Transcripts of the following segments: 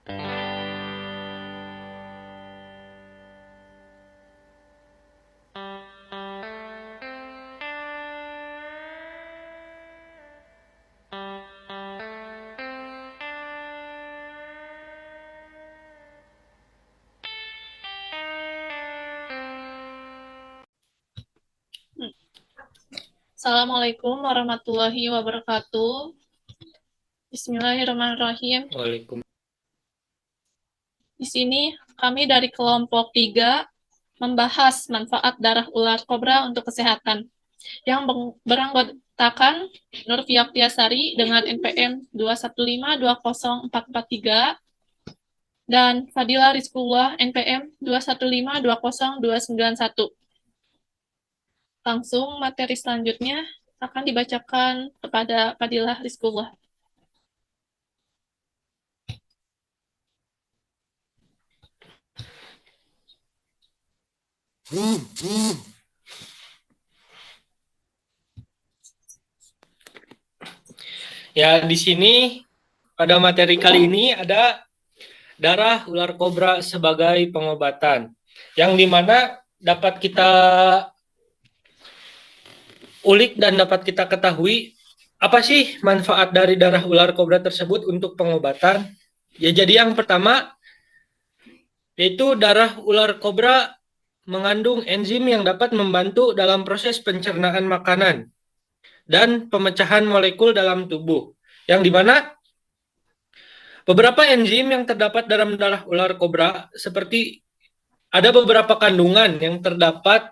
Assalamualaikum warahmatullahi wabarakatuh. Bismillahirrahmanirrahim. Waalaikumsalam. Di sini kami dari kelompok 3 membahas manfaat darah ular kobra untuk kesehatan yang beranggotakan Nurfiak Tiasari dengan NPM 2152043 dan Fadila Rizkullah NPM 2152091. Langsung materi selanjutnya akan dibacakan kepada Fadila Rizkullah. Ya, di sini pada materi kali ini ada darah ular kobra sebagai pengobatan, yang dimana dapat kita ulik dan dapat kita ketahui apa sih manfaat dari darah ular kobra tersebut untuk pengobatan. Ya, jadi yang pertama yaitu darah ular kobra mengandung enzim yang dapat membantu dalam proses pencernaan makanan dan pemecahan molekul dalam tubuh, yang dimana beberapa enzim yang terdapat dalam darah ular kobra seperti ada beberapa kandungan yang terdapat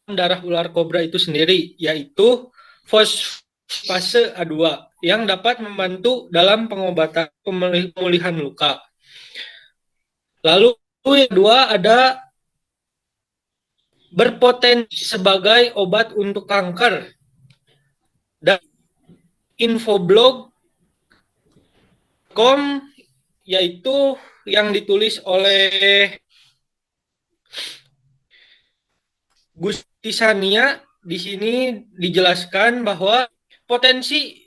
dalam darah ular kobra itu sendiri, yaitu fosfase A2 yang dapat membantu dalam pengobatan pemulihan luka. Lalu yang kedua ada berpotensi sebagai obat untuk kanker. Dan infoblog.com yaitu yang ditulis oleh Gusti Sania. Di sini dijelaskan bahwa potensi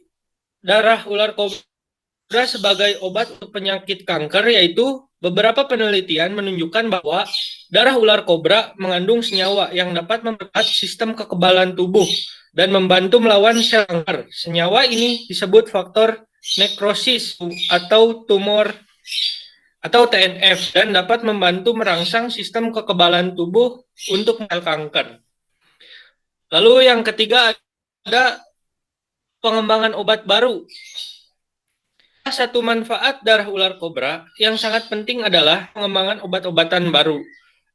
darah ular kobra sebagai obat untuk penyakit kanker, yaitu beberapa penelitian menunjukkan bahwa darah ular kobra mengandung senyawa yang dapat memperkuat sistem kekebalan tubuh dan membantu melawan sel kanker. Senyawa ini disebut faktor nekrosis atau tumor atau TNF dan dapat membantu merangsang sistem kekebalan tubuh untuk sel kanker. Lalu yang ketiga ada pengembangan obat baru. Satu manfaat darah ular kobra yang sangat penting adalah pengembangan obat-obatan baru.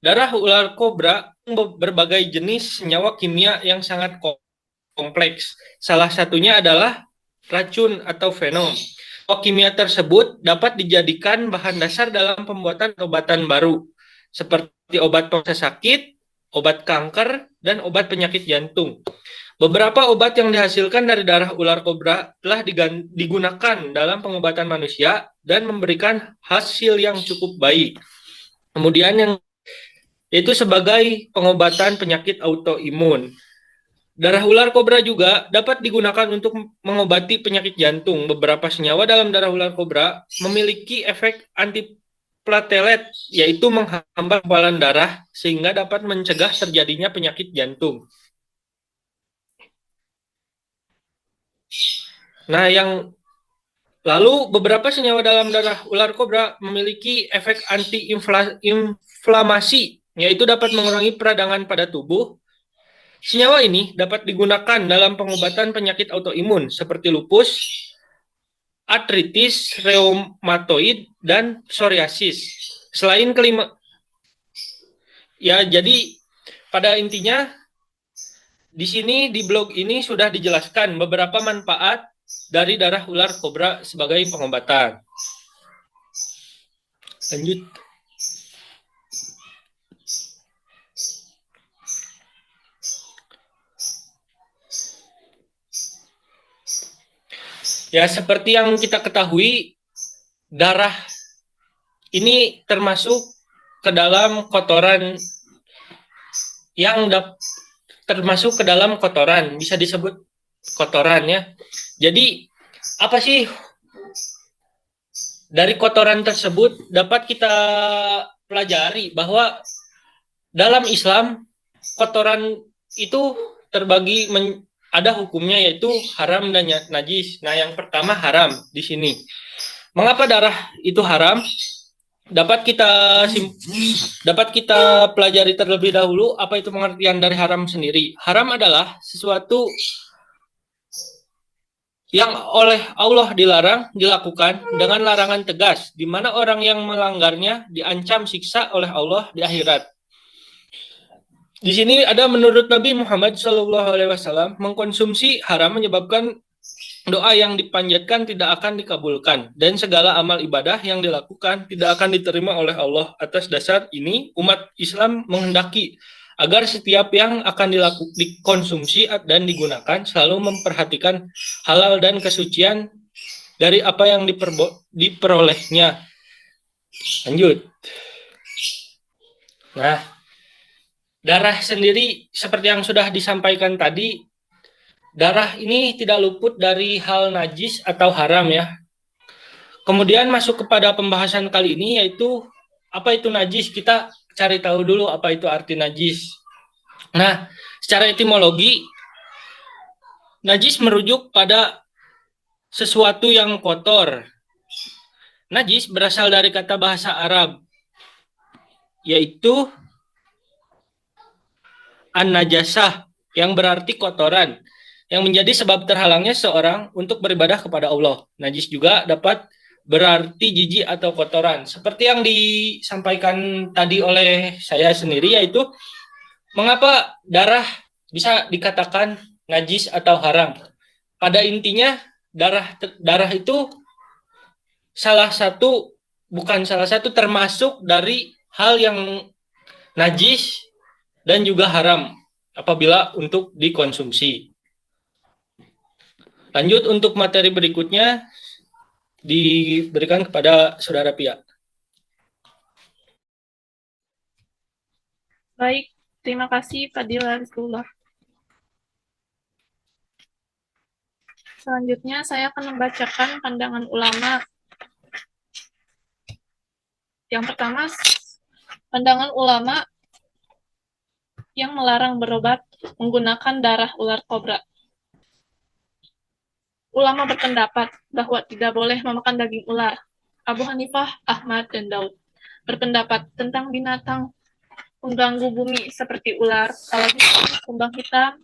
Darah ular kobra berbagai jenis senyawa kimia yang sangat kompleks. Salah satunya adalah racun atau venom. Kimia tersebut dapat dijadikan bahan dasar dalam pembuatan obatan baru, seperti obat proses sakit, obat kanker, dan obat penyakit jantung. Beberapa obat yang dihasilkan dari darah ular kobra telah digunakan dalam pengobatan manusia dan memberikan hasil yang cukup baik. Kemudian yang itu sebagai pengobatan penyakit autoimun. Darah ular kobra juga dapat digunakan untuk mengobati penyakit jantung. Beberapa senyawa dalam darah ular kobra memiliki efek antiplatelet, yaitu menghambat gumpalan darah sehingga dapat mencegah terjadinya penyakit jantung. Nah, yang lalu beberapa senyawa dalam darah ular kobra memiliki efek anti-inflamasi, yaitu dapat mengurangi peradangan pada tubuh. Senyawa ini dapat digunakan dalam pengobatan penyakit autoimun seperti lupus, artritis reumatoid, dan psoriasis. Selain kelima, ya jadi pada intinya di sini di blog ini sudah dijelaskan beberapa manfaat dari darah ular kobra sebagai pengobatan. Lanjut. Ya, seperti yang kita ketahui, darah ini termasuk ke dalam kotoran yang termasuk ke dalam kotoran, bisa disebut kotoran ya. Jadi, apa sih Dari kotoran tersebut dapat kita pelajari bahwa dalam Islam kotoran itu terbagi ada hukumnya yaitu haram dan najis. Nah, yang pertama haram di sini. Mengapa darah itu haram? Dapat kita dapat kita pelajari terlebih dahulu apa itu pengertian dari haram sendiri. Haram adalah sesuatu yang oleh Allah dilarang dilakukan dengan larangan tegas, di mana orang yang melanggarnya diancam siksa oleh Allah di akhirat. Di sini ada menurut Nabi Muhammad SAW mengkonsumsi haram menyebabkan doa yang dipanjatkan tidak akan dikabulkan dan segala amal ibadah yang dilakukan tidak akan diterima oleh Allah. Atas dasar ini umat Islam menghendaki agar setiap yang akan dikonsumsi dan digunakan selalu memperhatikan halal dan kesucian dari apa yang diperolehnya. Lanjut. Nah, darah sendiri seperti yang sudah disampaikan tadi, darah ini tidak luput dari hal najis atau haram ya. Kemudian masuk kepada pembahasan kali ini yaitu apa itu najis. Kita cari tahu dulu apa itu arti najis. Nah, secara etimologi, najis merujuk pada sesuatu yang kotor. Najis berasal dari kata bahasa Arab, yaitu an-najasah, yang berarti kotoran, yang menjadi sebab terhalangnya seorang untuk beribadah kepada Allah. Najis juga dapat berarti jijik atau kotoran. Seperti yang disampaikan tadi oleh saya sendiri, yaitu mengapa darah bisa dikatakan najis atau haram. Pada intinya, darah itu termasuk dari hal yang najis dan juga haram apabila untuk dikonsumsi. Lanjut untuk materi berikutnya diberikan kepada Saudara Pia. Baik, terima kasih Fadila Rizkullah. Selanjutnya saya akan membacakan pandangan ulama. Yang pertama, pandangan ulama yang melarang berobat menggunakan darah ular kobra. Ulama berpendapat bahwa tidak boleh memakan daging ular. Abu Hanifah, Ahmad, dan Daud berpendapat tentang binatang pengganggu bumi seperti ular, kumbang hitam,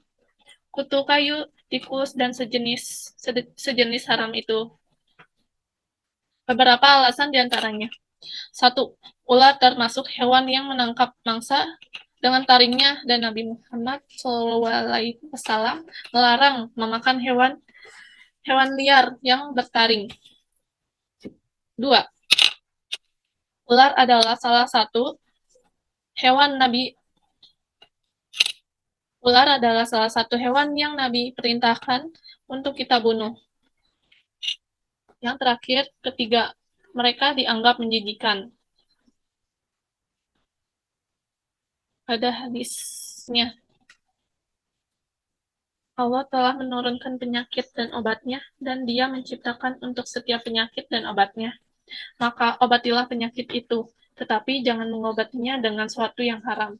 kutu kayu, tikus, dan sejenis haram itu. Beberapa alasan diantaranya. 1. Ular termasuk hewan yang menangkap mangsa dengan taringnya, dan Nabi Muhammad SAW melarang memakan hewan liar yang bertaring. 2. Ular adalah salah satu hewan yang Nabi perintahkan untuk kita bunuh. Yang terakhir, ketiga, mereka dianggap menjijikan. Pada hadisnya, Allah telah menurunkan penyakit dan obatnya, dan Dia menciptakan untuk setiap penyakit dan obatnya. Maka obatilah penyakit itu, tetapi jangan mengobatinya dengan sesuatu yang haram.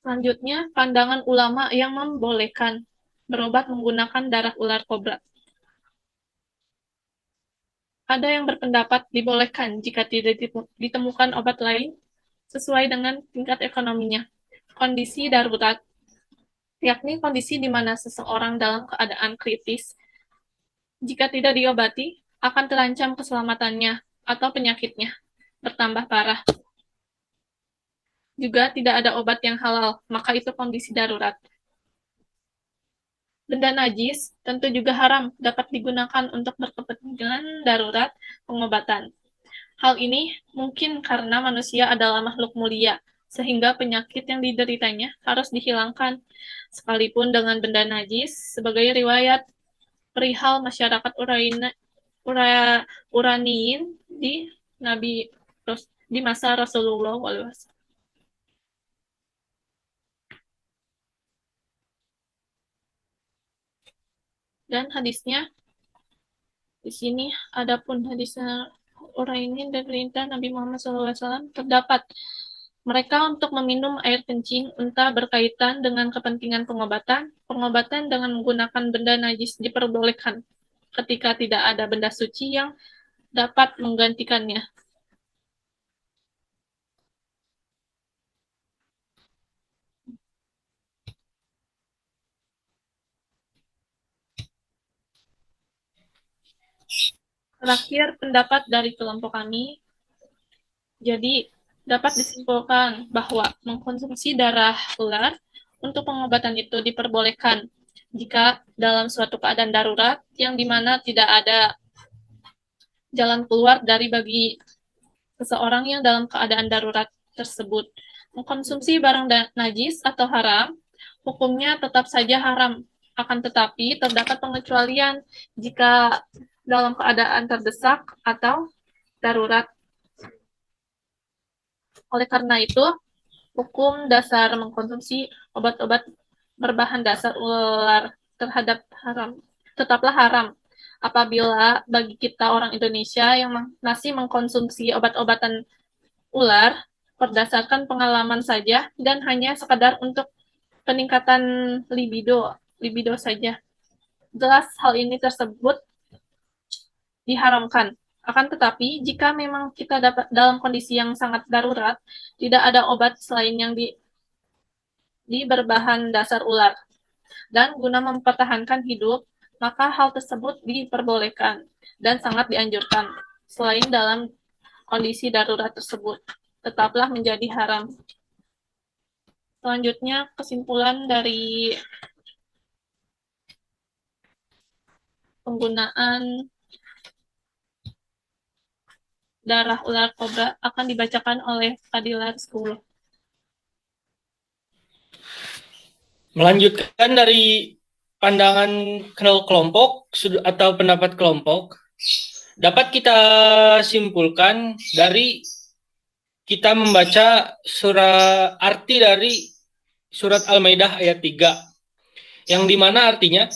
Selanjutnya, pandangan ulama yang membolehkan berobat menggunakan darah ular kobra. Ada yang berpendapat dibolehkan jika tidak ditemukan obat lain sesuai dengan tingkat ekonominya. Kondisi darurat, yakni kondisi di mana seseorang dalam keadaan kritis, jika tidak diobati, akan terancam keselamatannya atau penyakitnya bertambah parah. Juga tidak ada obat yang halal, maka itu kondisi darurat. Benda najis tentu juga haram dapat digunakan untuk berkepentingan darurat pengobatan. Hal ini mungkin karena manusia adalah makhluk mulia, sehingga penyakit yang dideritanya harus dihilangkan, sekalipun dengan benda najis, sebagai riwayat perihal masyarakat Uraniyin di di masa Rasulullah SAW. Dan hadisnya di sini, adapun hadisnya orang ini dari perintah Nabi Muhammad SAW terdapat mereka untuk meminum air kencing entah berkaitan dengan kepentingan pengobatan, pengobatan dengan menggunakan benda najis diperbolehkan ketika tidak ada benda suci yang dapat menggantikannya. Terakhir, pendapat dari kelompok kami. Jadi, dapat disimpulkan bahwa mengkonsumsi darah ular untuk pengobatan itu diperbolehkan jika dalam suatu keadaan darurat yang dimana tidak ada jalan keluar dari bagi seseorang yang dalam keadaan darurat tersebut. Mengkonsumsi barang najis atau haram, hukumnya tetap saja haram. Akan tetapi, terdapat pengecualian jika dalam keadaan terdesak atau darurat. Oleh karena itu, hukum dasar mengkonsumsi obat-obat berbahan dasar ular terhadap haram tetaplah haram apabila bagi kita orang Indonesia yang masih mengkonsumsi obat-obatan ular berdasarkan pengalaman saja dan hanya sekadar untuk peningkatan libido saja. Jelas hal ini tersebut diharamkan. Akan tetapi, jika memang kita dapat dalam kondisi yang sangat darurat, tidak ada obat selain yang di berbahan dasar ular, dan guna mempertahankan hidup, maka hal tersebut diperbolehkan dan sangat dianjurkan. Selain dalam kondisi darurat tersebut, tetaplah menjadi haram. Selanjutnya, kesimpulan dari penggunaan darah ular kobra akan dibacakan oleh Fadilah 10. Melanjutkan dari pandangan kelompok atau pendapat kelompok, dapat kita simpulkan dari kita membaca arti dari surat Al-Maidah ayat 3, yang dimana artinya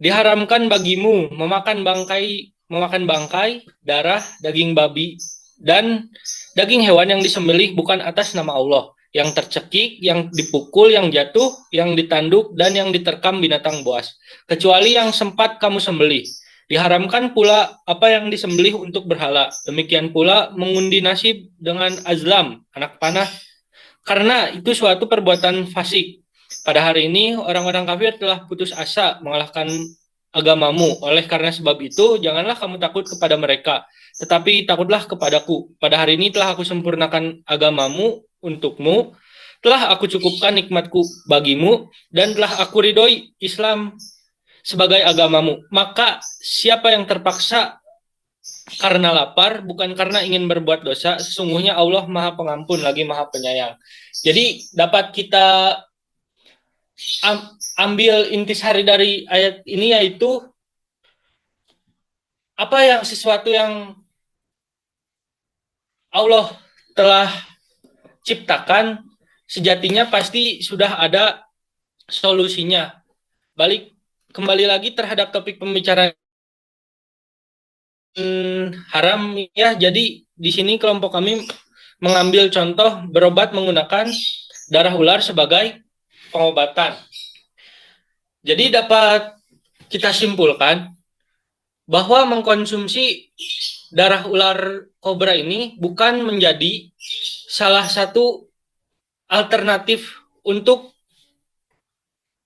diharamkan bagimu memakan bangkai, darah, daging babi, dan daging hewan yang disembelih bukan atas nama Allah, yang tercekik, yang dipukul, yang jatuh, yang ditanduk, dan yang diterkam binatang buas, kecuali yang sempat kamu sembelih. Diharamkan pula apa yang disembelih untuk berhala. Demikian pula mengundi nasib dengan azlam, anak panah, karena itu suatu perbuatan fasik. Pada hari ini orang-orang kafir telah putus asa mengalahkan agamamu. Oleh karena sebab itu, janganlah kamu takut kepada mereka, tetapi takutlah kepadaku. Pada hari ini telah aku sempurnakan agamamu untukmu, telah aku cukupkan nikmatku bagimu, dan telah aku ridhoi Islam sebagai agamamu. Maka siapa yang terpaksa karena lapar, bukan karena ingin berbuat dosa, sesungguhnya Allah Maha Pengampun lagi Maha Penyayang. Jadi dapat kita ambil intisari dari ayat ini, yaitu sesuatu yang Allah telah ciptakan sejatinya pasti sudah ada solusinya. Kembali lagi terhadap topik pembicaraan haram ya. Jadi di sini kelompok kami mengambil contoh berobat menggunakan darah ular sebagai pengobatan. Jadi dapat kita simpulkan bahwa mengkonsumsi darah ular kobra ini bukan menjadi salah satu alternatif untuk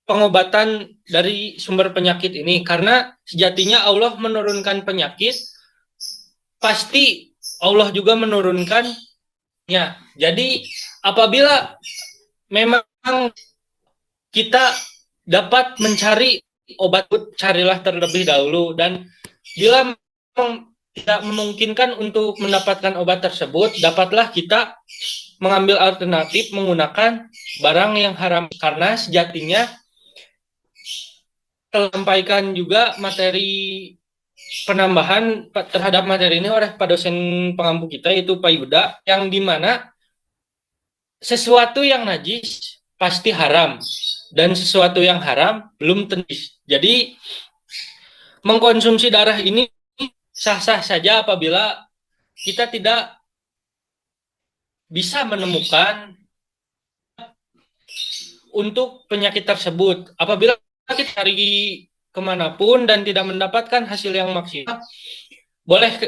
pengobatan dari sumber penyakit ini, karena sejatinya Allah menurunkan penyakit, pasti Allah juga menurunkannya. Jadi apabila memang kita dapat mencari obat, carilah terlebih dahulu, dan bila tidak memungkinkan untuk mendapatkan obat tersebut, dapatlah kita mengambil alternatif menggunakan barang yang haram, karena sejatinya tersampaikan juga materi penambahan terhadap materi ini oleh Pak dosen pengampu kita, yaitu Pak Yuda, yang dimana sesuatu yang najis pasti haram dan sesuatu yang haram belum tentu. Jadi mengkonsumsi darah ini sah-sah saja apabila kita tidak bisa menemukan untuk penyakit tersebut. Apabila kita cari kemanapun dan tidak mendapatkan hasil yang maksimal,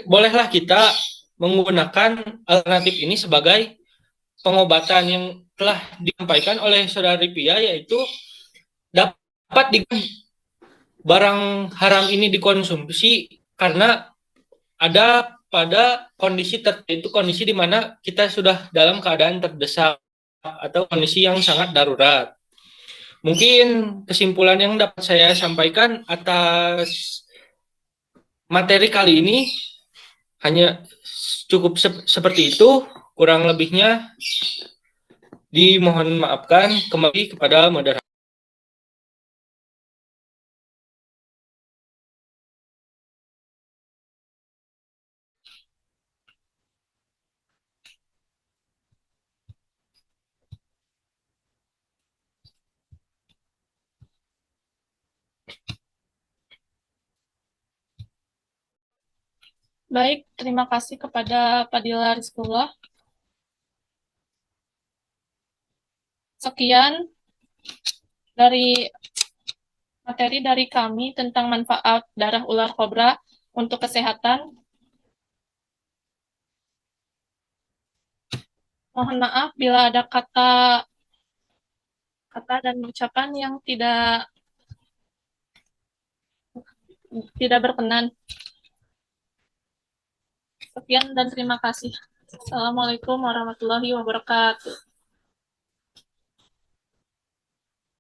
bolehlah kita menggunakan alternatif ini sebagai pengobatan yang telah disampaikan oleh saudari Pia, yaitu dapat di barang haram ini dikonsumsi karena ada pada kondisi tertentu, kondisi di mana kita sudah dalam keadaan terdesak atau kondisi yang sangat darurat. Mungkin kesimpulan yang dapat saya sampaikan atas materi kali ini hanya cukup seperti itu. Kurang lebihnya dimohon maafkan. Kembali kepada moderator. Baik, terima kasih kepada Fadila Rizkullah. Sekian dari materi dari kami tentang manfaat darah ular kobra untuk kesehatan. Mohon maaf bila ada kata dan ucapan yang tidak berkenan. Sekian dan terima kasih. Assalamualaikum warahmatullahi wabarakatuh.